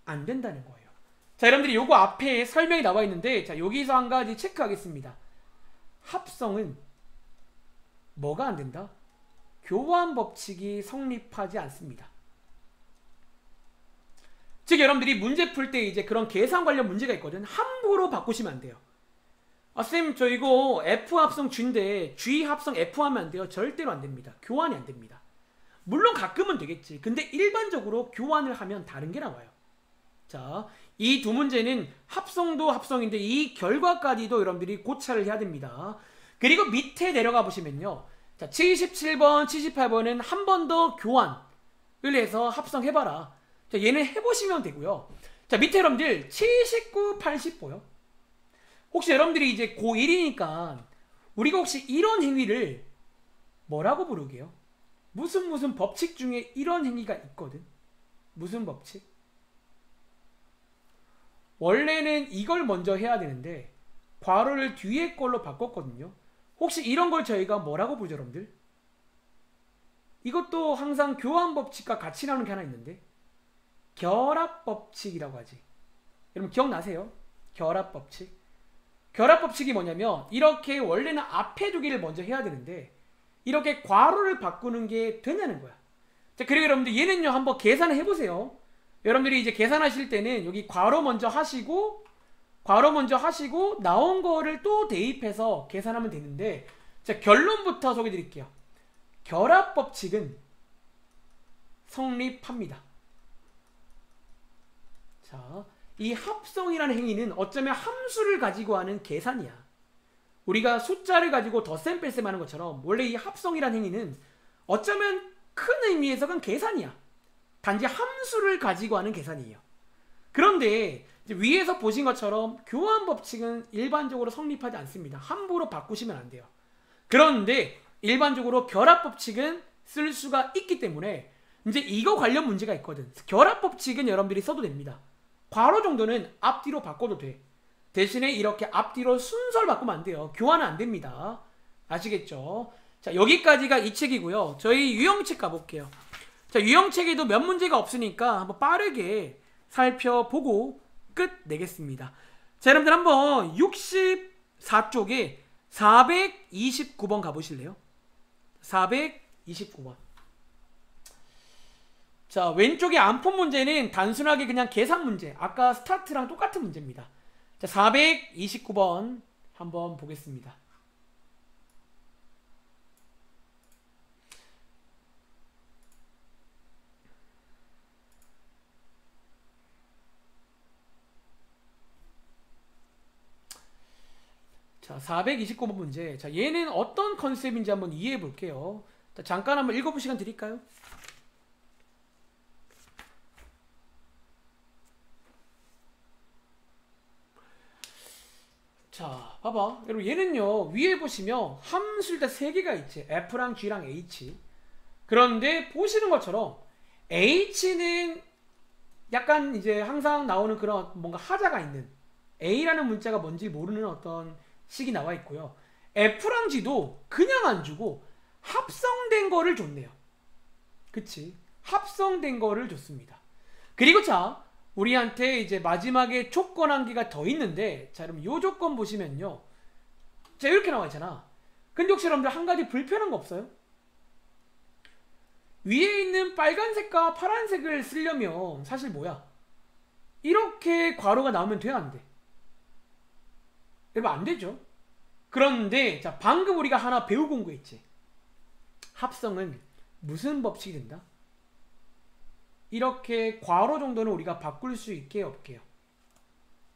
안 된다는 거예요. 자, 여러분들이 요거 앞에 설명이 나와 있는데, 자, 여기서 한 가지 체크하겠습니다. 합성은 뭐가 안 된다? 교환 법칙이 성립하지 않습니다. 즉, 여러분들이 문제 풀 때 이제 그런 계산 관련 문제가 있거든. 함부로 바꾸시면 안 돼요. 아, 쌤, 저 이거 F 합성 G인데 G 합성 F 하면 안 돼요? 절대로 안 됩니다. 교환이 안 됩니다. 물론 가끔은 되겠지. 근데 일반적으로 교환을 하면 다른 게 나와요. 자, 이 두 문제는 합성도 합성인데 이 결과까지도 여러분들이 고찰을 해야 됩니다. 그리고 밑에 내려가 보시면요. 자, 77번, 78번은 한 번 더 교환을 해서 합성해봐라. 자, 얘는 해보시면 되고요. 자, 밑에 여러분들 79, 80 보여? 혹시 여러분들이 이제 고1이니까 우리가 혹시 이런 행위를 뭐라고 부르게요? 무슨 법칙 중에 이런 행위가 있거든. 무슨 법칙? 원래는 이걸 먼저 해야 되는데 괄호를 뒤에 걸로 바꿨거든요. 혹시 이런 걸 저희가 뭐라고 부르죠, 여러분들? 이것도 항상 교환 법칙과 같이 나오는 게 하나 있는데 결합 법칙이라고 하지. 여러분 기억나세요? 결합 법칙. 결합 법칙이 뭐냐면 이렇게 원래는 앞에 두기를 먼저 해야 되는데 이렇게 괄호를 바꾸는 게 되냐는 거야. 자, 그리고 여러분들 얘는요, 한번 계산을 해보세요. 여러분들이 이제 계산하실 때는 여기 괄호 먼저 하시고 나온 거를 또 대입해서 계산하면 되는데, 자, 결론부터 소개해 드릴게요. 결합 법칙은 성립합니다. 자, 이 합성이라는 행위는 어쩌면 함수를 가지고 하는 계산이야. 우리가 숫자를 가지고 덧셈 뺄셈 하는 것처럼 원래 이 합성이라는 행위는 어쩌면 큰 의미에서 그건 계산이야. 단지 함수를 가지고 하는 계산이에요. 그런데 이제 위에서 보신 것처럼 교환 법칙은 일반적으로 성립하지 않습니다. 함부로 바꾸시면 안 돼요. 그런데 일반적으로 결합 법칙은 쓸 수가 있기 때문에 이제 이거 관련 문제가 있거든. 결합 법칙은 여러분들이 써도 됩니다. 괄호 정도는 앞뒤로 바꿔도 돼. 대신에 이렇게 앞뒤로 순서를 바꾸면 안 돼요. 교환은 안 됩니다. 아시겠죠? 자, 여기까지가 이 책이고요. 저희 유형책 가볼게요. 자, 유형책에도 몇 문제가 없으니까 한번 빠르게 살펴보고 끝내겠습니다. 자, 여러분들 한번 64쪽에 429번 가보실래요? 429번. 자, 왼쪽에 안폰 문제는 단순하게 그냥 계산 문제. 아까 스타트랑 똑같은 문제입니다. 자, 429번 한번 보겠습니다. 자, 429번 문제. 자, 얘는 어떤 컨셉인지 한번 이해해 볼게요. 자, 잠깐 한번 읽어볼 시간 드릴까요? 자, 봐봐. 여러분, 얘는요, 위에 보시면 함수일 때 3개가 있지. F랑 G랑 H. 그런데 보시는 것처럼 H는 약간 이제 항상 나오는 그런 뭔가 하자가 있는 A라는 문자가 뭔지 모르는 어떤 식이 나와 있고요. F랑 G도 그냥 안 주고 합성된 거를 줬네요. 그치? 합성된 거를 줬습니다. 그리고 자, 우리한테 이제 마지막에 조건 한 개가 더 있는데, 자, 그럼 요 조건 보시면요. 자, 이렇게 나와 있잖아. 근데 혹시 여러분들 한 가지 불편한 거 없어요? 위에 있는 빨간색과 파란색을 쓰려면 사실 뭐야? 이렇게 괄호가 나오면 돼야 안 돼? 여러분 안 되죠? 그런데 자, 방금 우리가 하나 배우고 온 거 있지? 합성은 무슨 법칙이 된다? 이렇게 괄호 정도는 우리가 바꿀 수 있게 없게요.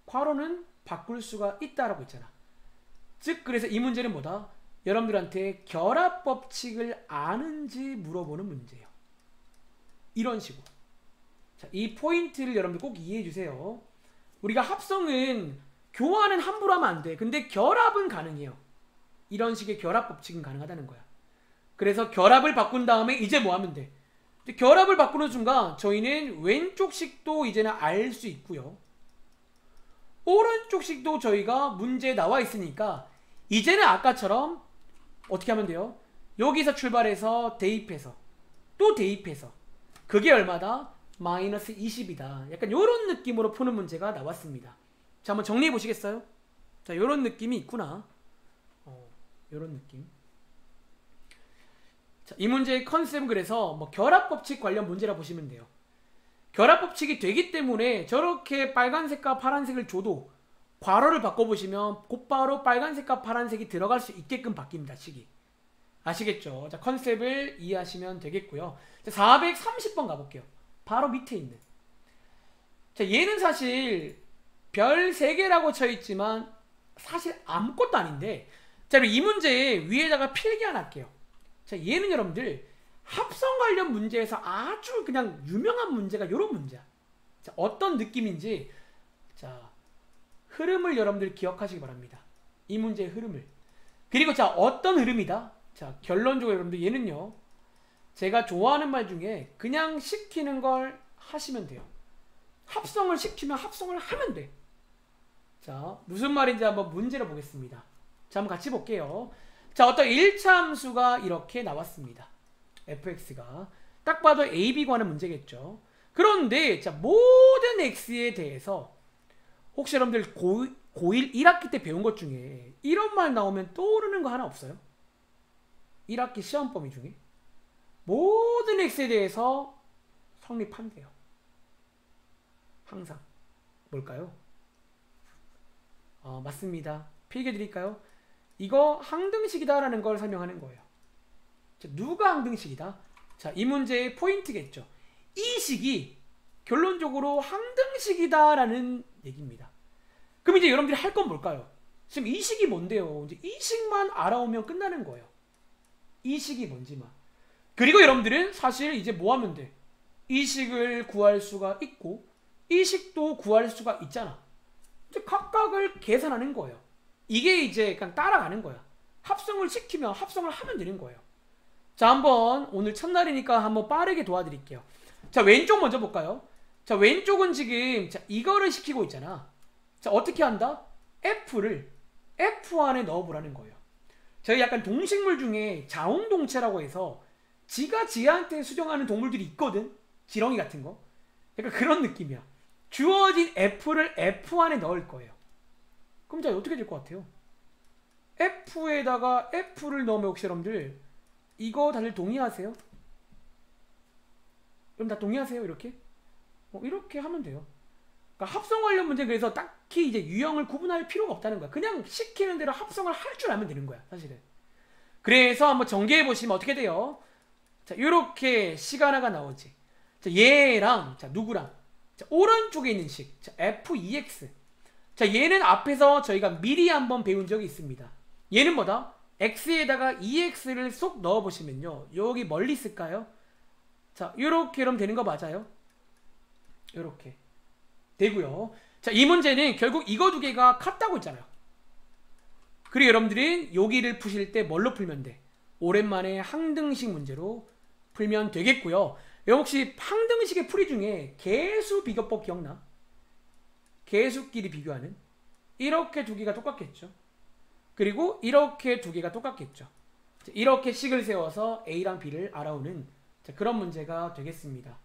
괄호는 바꿀 수가 있다라고 있잖아. 즉 그래서 이 문제는 뭐다? 여러분들한테 결합 법칙을 아는지 물어보는 문제예요. 이런 식으로. 자, 이 포인트를 여러분들 꼭 이해해 주세요. 우리가 합성은 교환은 함부로 하면 안 돼. 근데 결합은 가능해요. 이런 식의 결합 법칙은 가능하다는 거야. 그래서 결합을 바꾼 다음에 이제 뭐 하면 돼? 결합을 바꾸는 순간 저희는 왼쪽 식도 이제는 알 수 있고요. 오른쪽 식도 저희가 문제에 나와 있으니까 이제는 아까처럼 어떻게 하면 돼요? 여기서 출발해서 대입해서 또 대입해서 그게 얼마다? 마이너스 20이다. 약간 이런 느낌으로 푸는 문제가 나왔습니다. 자, 한번 정리해 보시겠어요? 자, 이런 느낌이 있구나. 이런 느낌. 자, 이 문제의 컨셉은 그래서 뭐 결합법칙 관련 문제라 보시면 돼요. 결합법칙이 되기 때문에 저렇게 빨간색과 파란색을 줘도 괄호를 바꿔보시면 곧바로 빨간색과 파란색이 들어갈 수 있게끔 바뀝니다. 식이. 아시겠죠? 자, 컨셉을 이해하시면 되겠고요. 자, 430번 가볼게요. 바로 밑에 있는. 자, 얘는 사실 별 3개라고 쳐있지만 사실 아무것도 아닌데, 자, 이 문제에 위에다가 필기 하나 할게요. 자, 얘는 여러분들 합성 관련 문제에서 아주 그냥 유명한 문제가 이런 문제야. 자, 어떤 느낌인지, 자, 흐름을 여러분들 기억하시기 바랍니다. 이 문제의 흐름을. 그리고 자, 어떤 흐름이다? 자, 결론적으로 여러분들 얘는요, 제가 좋아하는 말 중에 그냥 시키는 걸 하시면 돼요. 합성을 시키면 합성을 하면 돼. 자, 무슨 말인지 한번 문제를 보겠습니다. 자, 한번 같이 볼게요. 자, 어떤 1차 함수가 이렇게 나왔습니다. fx가 딱 봐도 a, b 관한 문제겠죠. 그런데 자, 모든 x에 대해서 혹시 여러분들 고1 1학기 때 배운 것 중에 이런 말 나오면 떠오르는 거 하나 없어요? 1학기 시험 범위 중에 모든 x에 대해서 성립한대요. 항상. 뭘까요? 맞습니다. 필기 드릴까요? 이거 항등식이다라는 걸 설명하는 거예요. 자, 누가 항등식이다? 자, 이 문제의 포인트겠죠. 이 식이 결론적으로 항등식이다라는 얘기입니다. 그럼 이제 여러분들이 할 건 뭘까요? 지금 이 식이 뭔데요? 이제 이 식만 알아오면 끝나는 거예요. 이 식이 뭔지만. 그리고 여러분들은 사실 이제 뭐 하면 돼? 이 식을 구할 수가 있고 이 식도 구할 수가 있잖아. 이제 각각을 계산하는 거예요. 이게 이제 그냥 따라가는 거야. 합성을 시키면 합성을 하면 되는 거예요. 자, 한번 오늘 첫날이니까 한번 빠르게 도와드릴게요. 자, 왼쪽 먼저 볼까요? 자, 왼쪽은 지금 자, 이거를 시키고 있잖아. 자, 어떻게 한다? F를 F 안에 넣어보라는 거예요. 저희 약간 동식물 중에 자웅동체라고 해서 지가 지한테 수정하는 동물들이 있거든. 지렁이 같은 거. 약간 그런 느낌이야. 주어진 F를 F 안에 넣을 거예요. 그럼 자 어떻게 될 것 같아요? F에다가 F를 넣으면 혹시 여러분들 이거 다들 동의하세요? 그럼 다 동의하세요? 이렇게? 이렇게 하면 돼요. 그러니까 합성 관련 문제 그래서 딱히 이제 유형을 구분할 필요가 없다는 거야. 그냥 시키는 대로 합성을 할 줄 알면 되는 거야, 사실은. 그래서 한번 전개해 보시면 어떻게 돼요? 자, 이렇게 식 하나가 나오지. 자, 얘랑 자, 누구랑? 자, 오른쪽에 있는 식. 자, f2x. 자, 얘는 앞에서 저희가 미리 한번 배운 적이 있습니다. 얘는 뭐다? x에다가 2x를 쏙 넣어 보시면요. 여기 멀리 있을까요? 자, 요렇게 그럼 되는 거 맞아요? 요렇게 되고요. 자, 이 문제는 결국 이거 두 개가 같다고 했잖아요. 그리고 여러분들은 여기를 푸실 때 뭘로 풀면 돼? 오랜만에 항등식 문제로 풀면 되겠고요. 혹시 항등식의 풀이 중에 개수 비교법 기억나? 개수끼리 비교하는 이렇게 두 개가 똑같겠죠. 그리고 이렇게 두 개가 똑같겠죠. 이렇게 식을 세워서 A랑 B를 알아오는 그런 문제가 되겠습니다.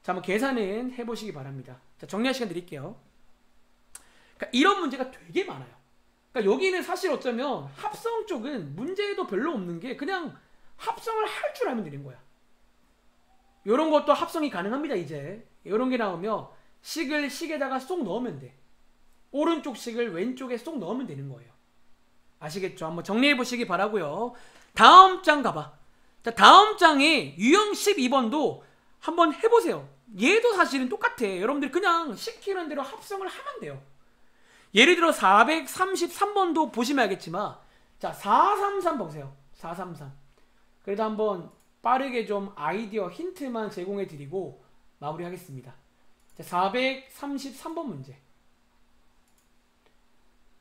자, 한번 계산은 해보시기 바랍니다. 자, 정리할 시간 드릴게요. 그러니까 이런 문제가 되게 많아요. 그러니까 여기는 사실 어쩌면 합성 쪽은 문제도 별로 없는 게 그냥 합성을 할 줄 알면 되는 거야. 이런 것도 합성이 가능합니다. 이제 이런 게 나오면 식을 식에다가 쏙 넣으면 돼. 오른쪽 식을 왼쪽에 쏙 넣으면 되는 거예요. 아시겠죠? 한번 정리해 보시기 바라고요. 다음 장 가봐. 자, 다음 장에 유형 12번도 한번 해보세요. 얘도 사실은 똑같아. 여러분들 그냥 시키는 대로 합성을 하면 돼요. 예를 들어 433번도 보시면 알겠지만, 자, 433 보세요. 433. 그래도 한번 빠르게 좀 아이디어 힌트만 제공해 드리고 마무리하겠습니다. 자, 433번 문제.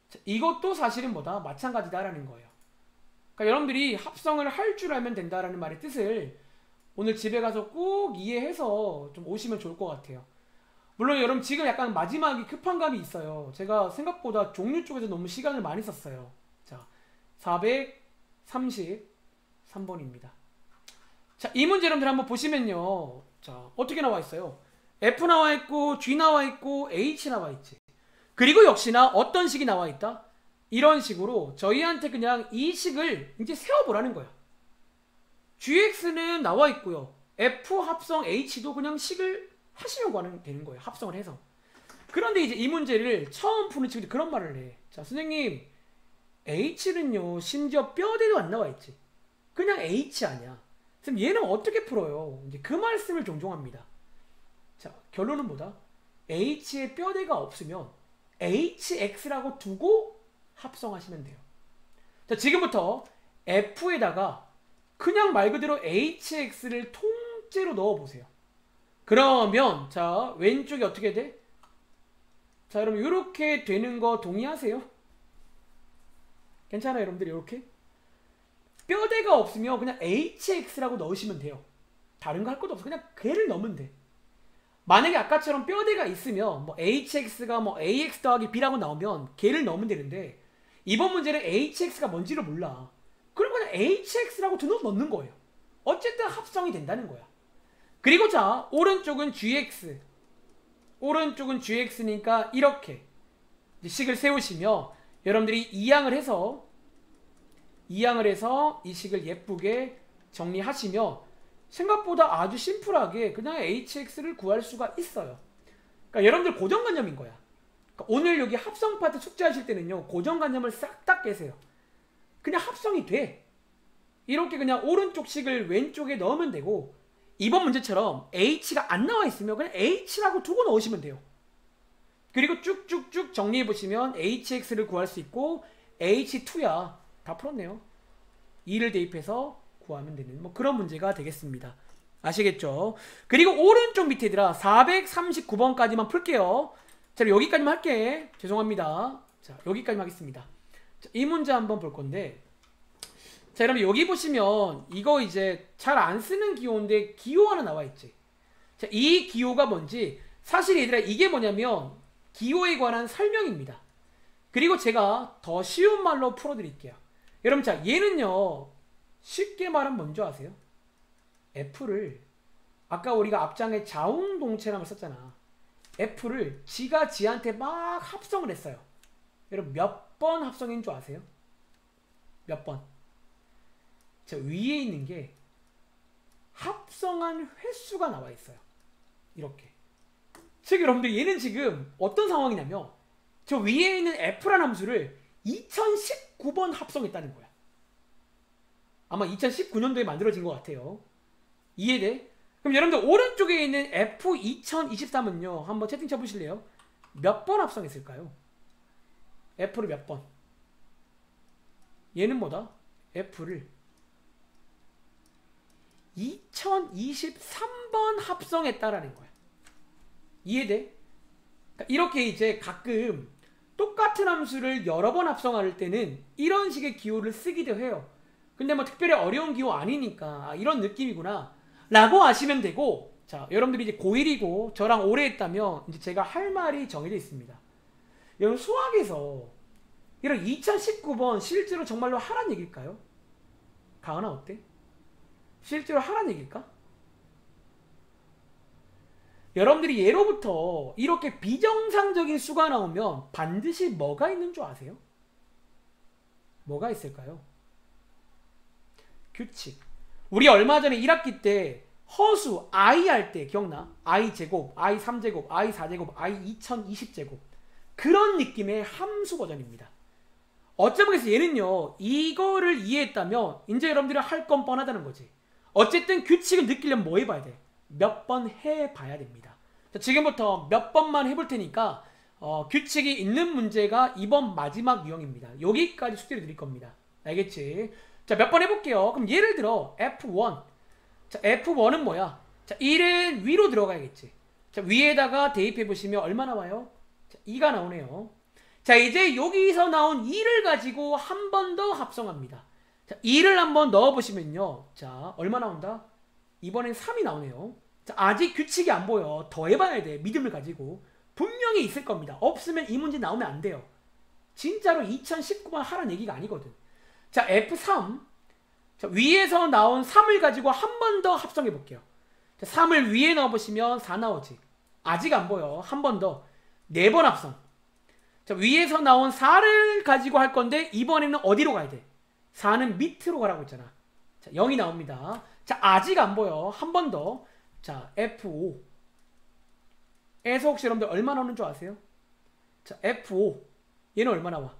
자, 이것도 사실은 뭐다? 마찬가지다라는 거예요. 그러니까 여러분들이 합성을 할 줄 알면 된다라는 말의 뜻을 오늘 집에 가서 꼭 이해해서 좀 오시면 좋을 것 같아요. 물론 여러분 지금 약간 마지막이 급한 감이 있어요. 제가 생각보다 종류 쪽에서 너무 시간을 많이 썼어요. 자, 433번입니다. 자, 이 문제 여러분들 한번 보시면요. 자, 어떻게 나와 있어요? F 나와 있고 G 나와 있고 H 나와 있지. 그리고 역시나 어떤 식이 나와 있다? 이런 식으로 저희한테 그냥 이 식을 이제 세워보라는 거야. GX는 나와 있고요. F 합성 H도 그냥 식을 하시려고 하는 되는 거예요. 합성을 해서. 그런데 이제 이 문제를 처음 푸는 친구들이 그런 말을 해. 자, 선생님, H는요, 심지어 뼈대도 안 나와 있지. 그냥 H 아니야. 그럼 얘는 어떻게 풀어요? 이제 그 말씀을 종종 합니다. 자, 결론은 뭐다? H에 뼈대가 없으면 HX라고 두고 합성하시면 돼요. 자, 지금부터 F에다가 그냥 말 그대로 HX를 통째로 넣어보세요. 그러면 자, 왼쪽이 어떻게 돼? 자, 여러분 이렇게 되는 거 동의하세요? 괜찮아요, 여러분들? 이렇게 뼈대가 없으면 그냥 HX라고 넣으시면 돼요. 다른 거 할 것도 없어. 그냥 걔를 넣으면 돼. 만약에 아까처럼 뼈대가 있으면 뭐 HX가 뭐 AX 더하기 B라고 나오면 걔를 넣으면 되는데, 이번 문제는 HX가 뭔지를 몰라. 그럼 그냥 HX라고 넣는 거예요. 어쨌든 합성이 된다는 거야. 그리고 자, 오른쪽은 GX, 오른쪽은 GX니까 이렇게 식을 세우시며 여러분들이 이항을 해서 이 식을 예쁘게 정리하시며 생각보다 아주 심플하게 그냥 HX를 구할 수가 있어요. 그러니까 여러분들 고정관념인 거야. 그러니까 오늘 여기 합성 파트 숙제하실 때는요, 고정관념을 싹 다 깨세요. 그냥 합성이 돼. 이렇게 그냥 오른쪽 식을 왼쪽에 넣으면 되고, 이번 문제처럼 H가 안 나와 있으면 그냥 H라고 두고 넣으시면 돼요. 그리고 쭉쭉쭉 정리해 보시면 HX를 구할 수 있고, H2야. 다 풀었네요. 2를 대입해서 구하면 되는 뭐 그런 문제가 되겠습니다. 아시겠죠? 그리고 오른쪽 밑에 얘들아 439번까지만 풀게요. 자, 여기까지만 할게. 죄송합니다. 자, 여기까지만 하겠습니다. 자, 이 문제 한번 볼 건데, 자, 여러분 여기 보시면 이거 이제 잘 안 쓰는 기호인데 기호 하나 나와 있지. 자, 이 기호가 뭔지 사실 얘들아 이게 뭐냐면 기호에 관한 설명입니다. 그리고 제가 더 쉬운 말로 풀어드릴게요. 여러분 자, 얘는요 쉽게 말하면 뭔지 아세요? F를 아까 우리가 앞장에 자웅동체라고 썼잖아. F를 지가 지한테 막 합성을 했어요. 여러분 몇 번 합성인 줄 아세요? 몇 번? 저 위에 있는 게 합성한 횟수가 나와 있어요. 이렇게. 즉 여러분들 얘는 지금 어떤 상황이냐면 저 위에 있는 F라는 함수를 2019번 합성했다는 거야. 아마 2019년도에 만들어진 것 같아요. 이해돼? 그럼 여러분들 오른쪽에 있는 F2023은요 한번 채팅 쳐보실래요? 몇 번 합성했을까요? F를 몇 번? 얘는 뭐다? F를 2023번 합성했다라는 거야. 이해돼? 그러니까 이렇게 이제 가끔 똑같은 함수를 여러 번 합성할 때는 이런 식의 기호를 쓰기도 해요. 근데 뭐 특별히 어려운 기호 아니니까 이런 느낌이구나 라고 아시면 되고, 자 여러분들이 이제 고1이고 저랑 오래 했다면 이제 제가 할 말이 정해져 있습니다. 여러분 수학에서 이런 2019번 실제로 정말로 하란 얘기일까요? 가은아 어때? 실제로 하란 얘기일까? 여러분들이 예로부터 이렇게 비정상적인 수가 나오면 반드시 뭐가 있는 줄 아세요? 뭐가 있을까요? 규칙. 우리 얼마 전에 1학기 때 허수 i 할 때 기억나? i 제곱, i 3제곱, i 4제곱, i 2020제곱 그런 느낌의 함수 버전입니다. 어쩌면 얘는요 이거를 이해했다면 이제 여러분들이 할 건 뻔하다는 거지. 어쨌든 규칙을 느끼려면 뭐 해봐야 돼? 몇 번 해봐야 됩니다. 자, 지금부터 몇 번만 해볼 테니까 규칙이 있는 문제가 이번 마지막 유형입니다. 여기까지 숙제를 드릴 겁니다. 알겠지? 자, 몇 번 해볼게요. 그럼 예를 들어 F1. 자, F1은 뭐야? 자, 1은 위로 들어가야겠지. 자, 위에다가 대입해보시면 얼마 나와요? 자, 2가 나오네요. 자, 이제 여기서 나온 2를 가지고 한 번 더 합성합니다. 자, 2를 한번 넣어보시면요. 자, 얼마 나온다? 이번엔 3이 나오네요. 자, 아직 규칙이 안 보여. 더 해봐야 돼. 믿음을 가지고. 분명히 있을 겁니다. 없으면 이 문제 나오면 안 돼요. 진짜로 2019번 하라는 얘기가 아니거든. 자, F3. 자, 위에서 나온 3을 가지고 한 번 더 합성해 볼게요. 자, 3을 위에 넣어보시면 4 나오지. 아직 안 보여. 한 번 더. 4번 합성. 자, 위에서 나온 4를 가지고 할 건데 이번에는 어디로 가야 돼? 4는 밑으로 가라고 했잖아. 자, 0이 나옵니다. 자, 아직 안 보여. 한 번 더. 자, F5. 에서 혹시 여러분들 얼마 나오는 줄 아세요? 자, F5. 얘는 얼마 나와?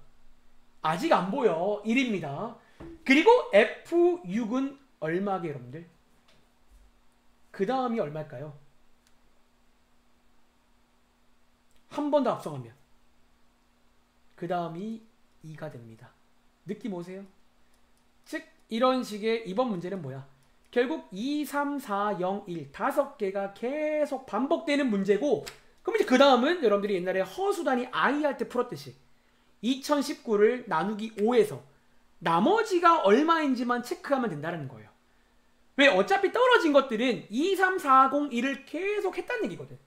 아직 안 보여. 1입니다. 그리고 F6은 얼마게 여러분들? 그 다음이 얼마일까요? 한 번 더 합성하면 그 다음이 2가 됩니다. 느낌 오세요? 즉 이런 식의 이번 문제는 뭐야? 결국 2, 3, 4, 0, 1 5개가 계속 반복되는 문제고, 그럼 이제 그 다음은 여러분들이 옛날에 허수단위 i 할 때 풀었듯이 2019를 나누기 5에서 나머지가 얼마인지만 체크하면 된다는 거예요. 왜? 어차피 떨어진 것들은 2, 3, 4, 0, 1을 계속 했다는 얘기거든.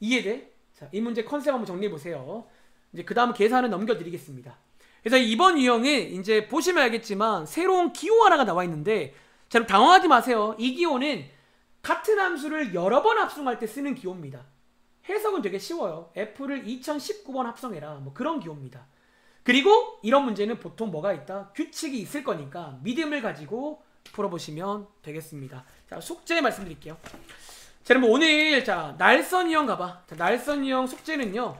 이해돼? 자, 이 문제 컨셉 한번 정리해보세요. 이제 그 다음 계산을 넘겨드리겠습니다. 그래서 이번 유형은 이제 보시면 알겠지만 새로운 기호 하나가 나와 있는데, 자, 당황하지 마세요. 이 기호는 같은 함수를 여러 번 합성할 때 쓰는 기호입니다. 해석은 되게 쉬워요. F를 2019번 합성해라. 뭐 그런 기호입니다. 그리고 이런 문제는 보통 뭐가 있다? 규칙이 있을 거니까 믿음을 가지고 풀어보시면 되겠습니다. 자, 숙제 말씀드릴게요. 자, 여러분 오늘 자 날선 유형 가봐. 자, 날선 유형 숙제는요.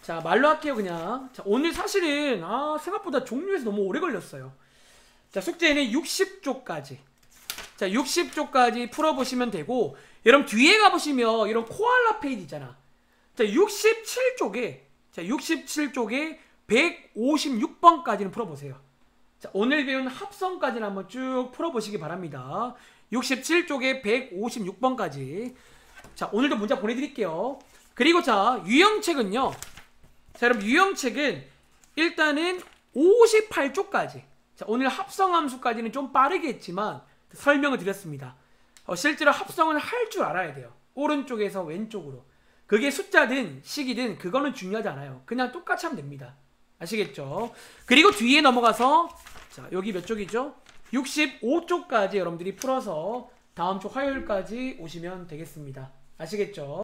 자, 말로 할게요 그냥. 자, 오늘 사실은 생각보다 종료해서 너무 오래 걸렸어요. 자, 숙제는 60조까지. 자, 60조까지 풀어보시면 되고, 여러분 뒤에 가보시면 이런 코알라 페이지 있잖아. 자, 67쪽에 156번까지는 풀어보세요. 자, 오늘 배운 합성까지는 한번 쭉 풀어보시기 바랍니다. 67쪽에 156번까지. 자, 오늘도 문자 보내드릴게요. 그리고 자, 유형책은요. 자, 여러분 유형책은 일단은 58쪽까지. 자, 오늘 합성함수까지는 좀 빠르게 했지만 설명을 드렸습니다. 실제로 합성은 할 줄 알아야 돼요. 오른쪽에서 왼쪽으로. 그게 숫자든 식이든 그거는 중요하지 않아요. 그냥 똑같이 하면 됩니다. 아시겠죠? 그리고 뒤에 넘어가서 자, 여기 몇 쪽이죠? 65쪽까지 여러분들이 풀어서 다음 주 화요일까지 오시면 되겠습니다. 아시겠죠?